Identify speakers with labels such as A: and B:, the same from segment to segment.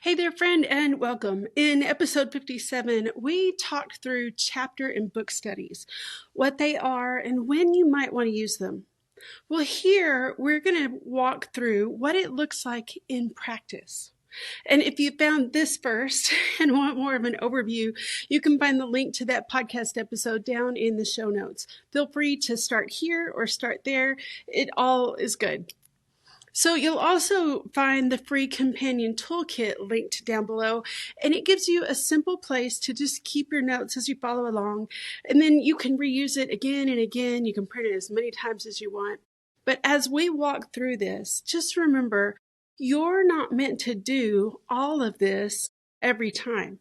A: Hey there, friend, and welcome. In episode 57, we talked through chapter and book studies, what they are, and when you might want to use them. Well, here we're going to walk through what it looks like in practice. And if you found this first and want more of an overview, you can find the link to that podcast episode down in the show notes. Feel free to start here or start there. It all is good. So you'll also find the free companion toolkit linked down below, and it gives you a simple place to just keep your notes as you follow along, and then you can reuse it again and again. You can print it as many times as you want. But as we walk through this, just remember, you're not meant to do all of this every time.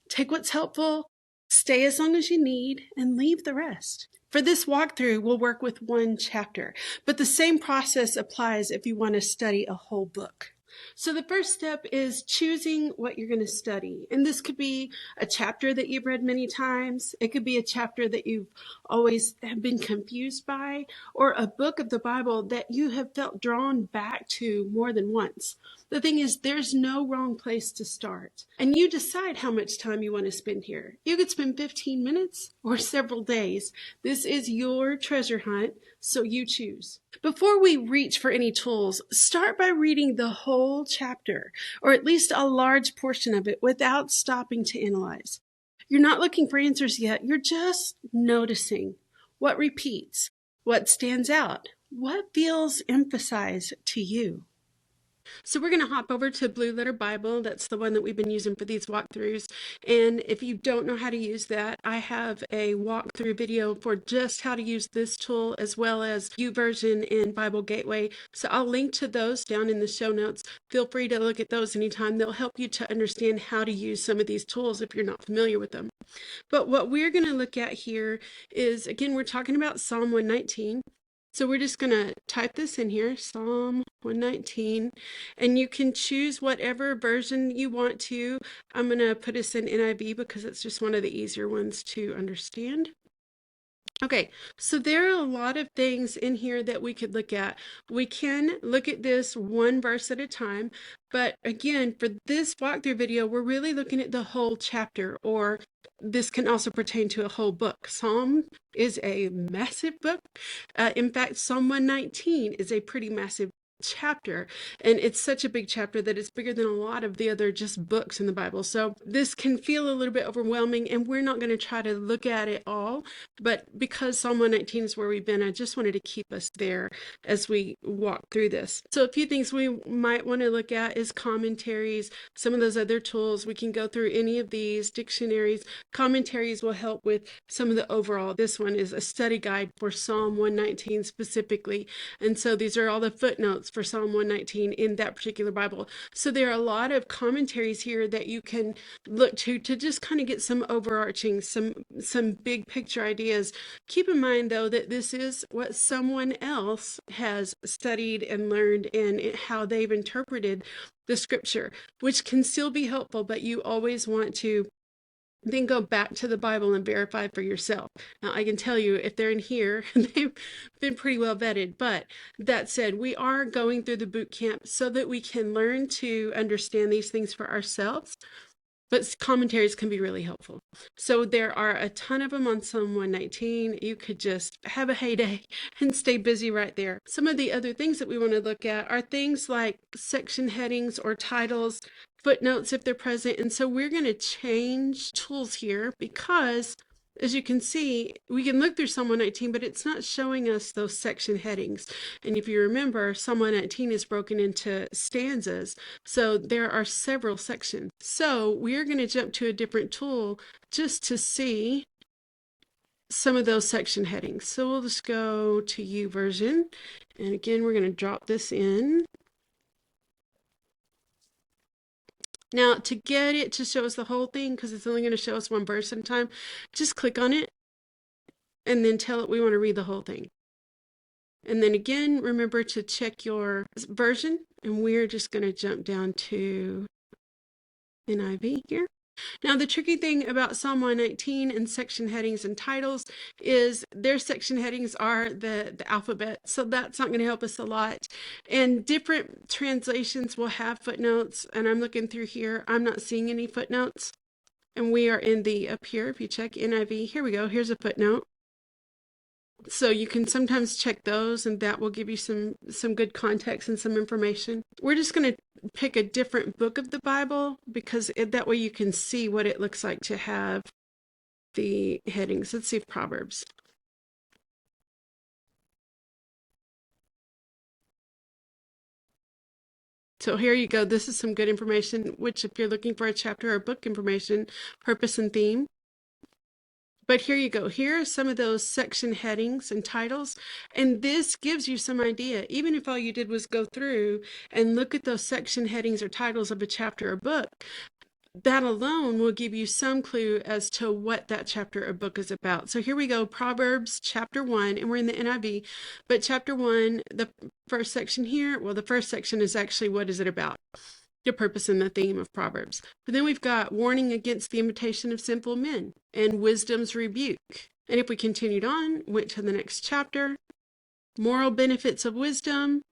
A: Take what's helpful, stay as long as you need, and leave the rest. For this walkthrough, we'll work with one chapter, but the same process applies if you want to study a whole book. So the first step is choosing what you're going to study. And this could be a chapter that you've read many times. It could be a chapter that you've always have been confused by, or a book of the Bible that you have felt drawn back to more than once. The thing is, there's no wrong place to start. And you decide how much time you want to spend here. You could spend 15 minutes or several days. This is your treasure hunt, so you choose. Before we reach for any tools, start by reading the whole chapter, or at least a large portion of it, without stopping to analyze. You're not looking for answers yet. You're just noticing what repeats, what stands out, what feels emphasized to you. So we're going to hop over to Blue Letter Bible. That's the one that we've been using for these walkthroughs. And if you don't know how to use that, I have a walkthrough video for just how to use this tool, as well as YouVersion and Bible Gateway. So I'll link to those down in the show notes. Feel free to look at those anytime. They'll help you to understand how to use some of these tools if you're not familiar with them. But what we're going to look at here is, again, we're talking about Psalm 119. So we're just going to type this in here, Psalm 119, and you can choose whatever version you want to. I'm going to put us in NIV because it's just one of the easier ones to understand. Okay, so there are a lot of things in here that we could look at. We can look at this one verse at a time, but again, for this walkthrough video, we're really looking at the whole chapter, or this can also pertain to a whole book. Psalm is a massive book. In fact, Psalm 119 is a pretty massive chapter, and it's such a big chapter that it's bigger than a lot of the other just books in the Bible. So this can feel a little bit overwhelming, and we're not going to try to look at it all, but because Psalm 119 is where we've been, I just wanted to keep us there as we walk through this. So a few things we might want to look at is commentaries, some of those other tools. We can go through any of these dictionaries. Commentaries will help with some of the overall. This one is a study guide for Psalm 119 specifically, and so these are all the footnotes for Psalm 119 in that particular Bible. So there are a lot of commentaries here that you can look to just kind of get some overarching, some big picture ideas. Keep in mind, though, that this is what someone else has studied and learned, and how they've interpreted the scripture, which can still be helpful, but you always want to then go back to the Bible and verify for yourself. Now, I can tell you, if they're in here, they've been pretty well vetted. But that said, we are going through the boot camp so that we can learn to understand these things for ourselves. But commentaries can be really helpful. So there are a ton of them on Psalm 119. You could just have a heyday and stay busy right there. Some of the other things that we want to look at are things like section headings or titles, footnotes if they're present. And so we're going to change tools here because, as you can see, we can look through Psalm 119, but it's not showing us those section headings. And if you remember, Psalm 119 is broken into stanzas, so there are several sections. So we're going to jump to a different tool just to see some of those section headings. So we'll just go to YouVersion, and again, we're going to drop this in. Now, to get it to show us the whole thing, because it's only going to show us one verse at a time, just click on it and then tell it we want to read the whole thing. And then again, remember to check your version, and we're just going to jump down to NIV here. Now, the tricky thing about Psalm 119 and section headings and titles is their section headings are the alphabet, so that's not going to help us a lot. And different translations will have footnotes, and I'm looking through here. I'm not seeing any footnotes. And we are in the up here. If you check NIV, here we go. Here's a footnote. So you can sometimes check those, and that will give you some good context and some information. We're just going to pick a different book of the Bible because that way you can see what it looks like to have the headings. Let's see Proverbs. So here you go. This is some good information, which if you're looking for a chapter or book information, purpose and theme. But here you go. Here are some of those section headings and titles. And this gives you some idea. Even if all you did was go through and look at those section headings or titles of a chapter or book, that alone will give you some clue as to what that chapter or book is about. So here we go, Proverbs chapter 1, and we're in the NIV, but chapter 1, the first section here, well, the first section is actually what is it about? The purpose and the theme of Proverbs. But then we've got warning against the imitation of sinful men and wisdom's rebuke. And if we continued on, went to the next chapter, moral benefits of wisdom.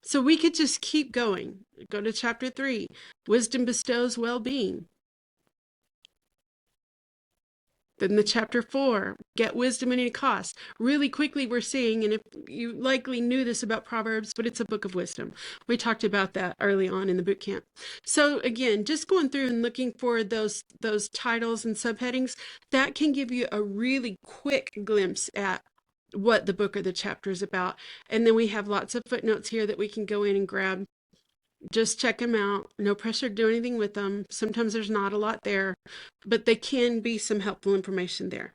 A: So we could just keep going. Go to chapter 3, wisdom bestows well-being. Then the chapter 4, get wisdom at any cost. Really quickly we're seeing, and if you likely knew this about Proverbs, but it's a book of wisdom. We talked about that early on in the boot camp. So again, just going through and looking for those titles and subheadings, that can give you a really quick glimpse at what the book or the chapter is about. And then we have lots of footnotes here that we can go in and grab. Just check them out. No pressure to do anything with them. Sometimes there's not a lot there, but they can be some helpful information there.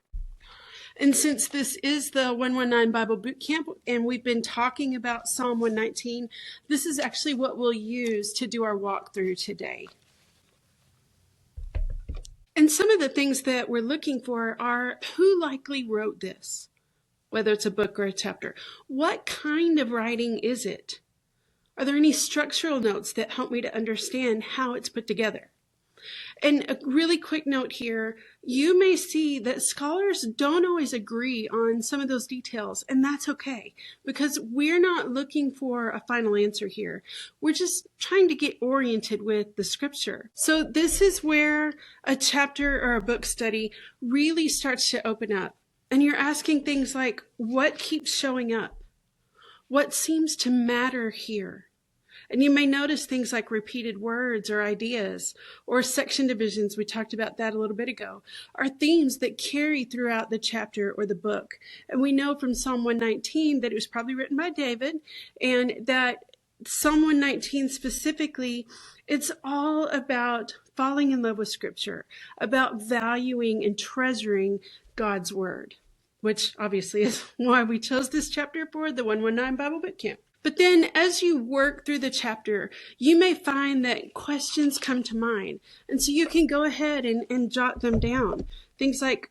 A: And since this is the 119 Bible Bootcamp, and we've been talking about Psalm 119, this is actually what we'll use to do our walkthrough today. And some of the things that we're looking for are who likely wrote this, whether it's a book or a chapter. What kind of writing is it? Are there any structural notes that help me to understand how it's put together? And a really quick note here, you may see that scholars don't always agree on some of those details, and that's okay, because we're not looking for a final answer here. We're just trying to get oriented with the scripture. So this is where a chapter or a book study really starts to open up. And you're asking things like, what keeps showing up? What seems to matter here? And you may notice things like repeated words or ideas or section divisions. We talked about that a little bit ago, are themes that carry throughout the chapter or the book. And we know from Psalm 119 that it was probably written by David, and that Psalm 119 specifically, it's all about falling in love with Scripture, about valuing and treasuring God's Word, which obviously is why we chose this chapter for the 119 Bible Bootcamp. But then as you work through the chapter, you may find that questions come to mind. And so you can go ahead and jot them down. Things like,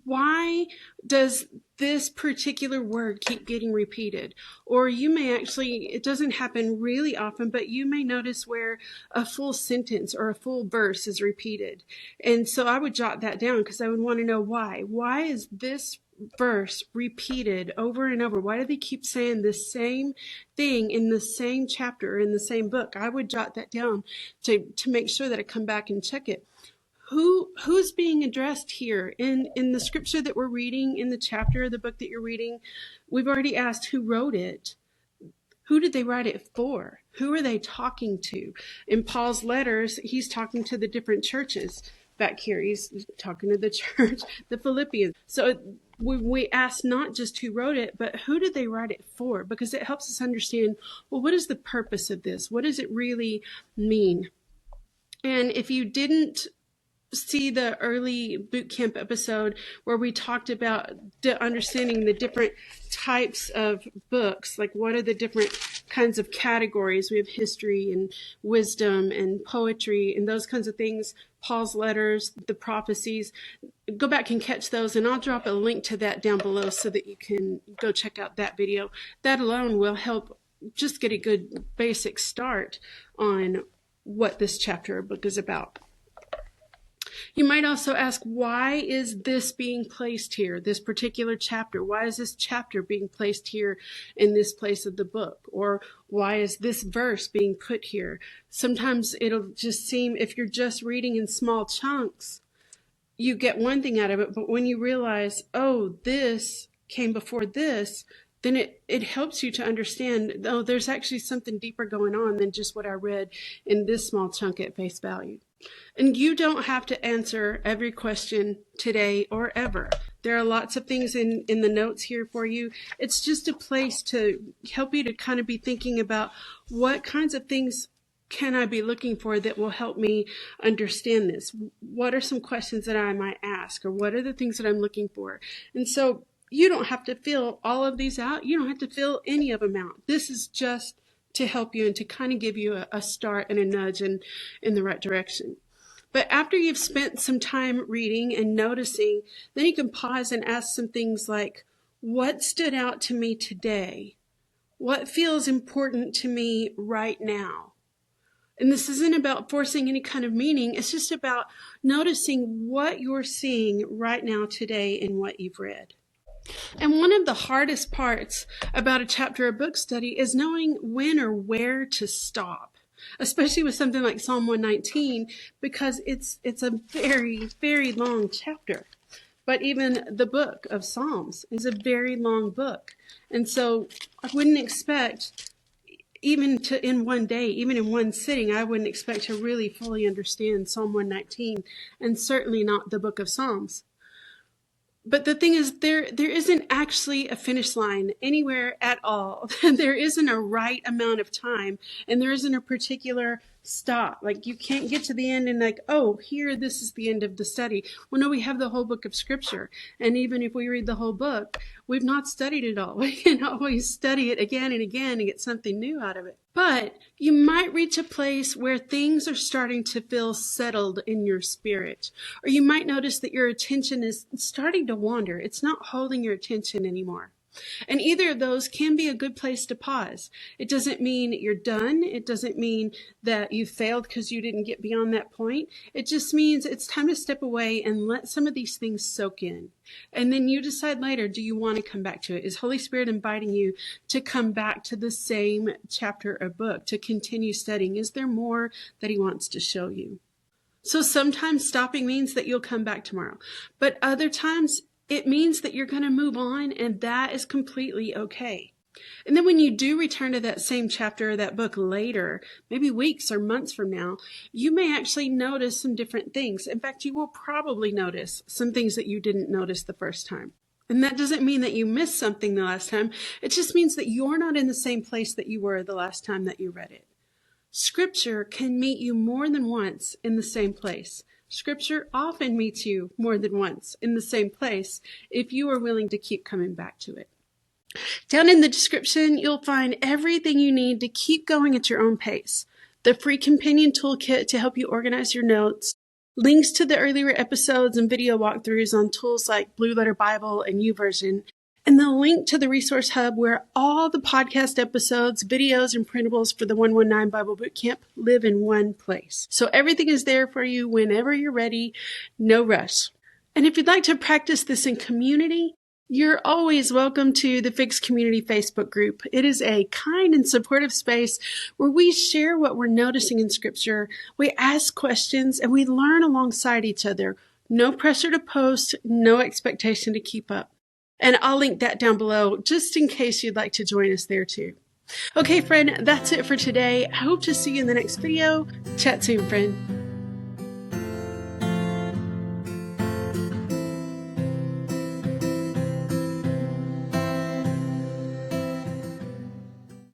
A: why does this particular word keep getting repeated? Or you may actually, it doesn't happen really often, but you may notice where a full sentence or a full verse is repeated. And so I would jot that down because I would want to know why. Why is this verse repeated over and over? Why do they keep saying the same thing in the same chapter, in the same book? I would jot that down to make sure that I come back and check it. Who's being addressed here in the scripture that we're reading, in the chapter of the book that you're reading? We've already asked who wrote it. Who did they write it for? Who are they talking to? In Paul's letters, he's talking to the different churches. Back here, he's talking to the church, the Philippians. So we ask not just who wrote it, but who did they write it for? Because it helps us understand, well, what is the purpose of this? What does it really mean? And if you didn't see the early boot camp episode where we talked about understanding the different types of books, like what are the different kinds of categories? We have history and wisdom and poetry and those kinds of things, Paul's letters, the prophecies. Go back and catch those, and I'll drop a link to that down below so that you can go check out that video. That alone will help just get a good basic start on what this chapter or book is about. You might also ask, why is this being placed here, this particular chapter? Why is this chapter being placed here in this place of the book? Or why is this verse being put here? Sometimes it'll just seem, if you're just reading in small chunks, you get one thing out of it, but when you realize, oh, this came before this, then it helps you to understand, oh, there's actually something deeper going on than just what I read in this small chunk at face value. And you don't have to answer every question today or ever. There are lots of things in the notes here for you. It's just a place to help you to kind of be thinking about what kinds of things can I be looking for that will help me understand this? What are some questions that I might ask? Or what are the things that I'm looking for? And so you don't have to fill all of these out. You don't have to fill any of them out. This is just to help you and to kind of give you a start and a nudge in the right direction. But after you've spent some time reading and noticing, then you can pause and ask some things like, what stood out to me today? What feels important to me right now? And this isn't about forcing any kind of meaning. It's just about noticing what you're seeing right now today in what you've read. And one of the hardest parts about a chapter or book study is knowing when or where to stop, especially with something like Psalm 119, because it's a very, very long chapter. But even the book of Psalms is a very long book. And so I wouldn't expect, even in one day, even in one sitting, I wouldn't expect to really fully understand Psalm 119, and certainly not the book of Psalms. But the thing is, there isn't actually a finish line anywhere at all. There isn't a right amount of time, and there isn't a particular stop. Like, you can't get to the end and like, oh, here, this is the end of the study. Well, no, we have the whole book of Scripture. And even if we read the whole book, we've not studied it all. We can always study it again and again and get something new out of it. But you might reach a place where things are starting to feel settled in your spirit. Or you might notice that your attention is starting to wander. It's not holding your attention anymore. And either of those can be a good place to pause. It doesn't mean you're done. It doesn't mean that you failed because you didn't get beyond that point. It just means it's time to step away and let some of these things soak in. And then you decide later, do you want to come back to it? Is Holy Spirit inviting you to come back to the same chapter or book, to continue studying? Is there more that he wants to show you? So sometimes stopping means that you'll come back tomorrow. But other times, it means that you're going to move on, and that is completely okay. And then when you do return to that same chapter or that book later, maybe weeks or months from now, you may actually notice some different things. In fact, you will probably notice some things that you didn't notice the first time. And that doesn't mean that you missed something the last time. It just means that you're not in the same place that you were the last time that you read it. Scripture can meet you more than once in the same place. Scripture often meets you more than once in the same place if you are willing to keep coming back to it. Down in the description, you'll find everything you need to keep going at your own pace. The free companion toolkit to help you organize your notes, links to the earlier episodes and video walkthroughs on tools like Blue Letter Bible and YouVersion, and the link to the resource hub where all the podcast episodes, videos, and printables for the 119 Bible Bootcamp live in one place. So everything is there for you whenever you're ready, no rush. And if you'd like to practice this in community, you're always welcome to the Fix Community Facebook group. It is a kind and supportive space where we share what we're noticing in Scripture, we ask questions, and we learn alongside each other. No pressure to post, no expectation to keep up. And I'll link that down below just in case you'd like to join us there too. Okay, friend, that's it for today. I hope to see you in the next video. Chat soon, friend.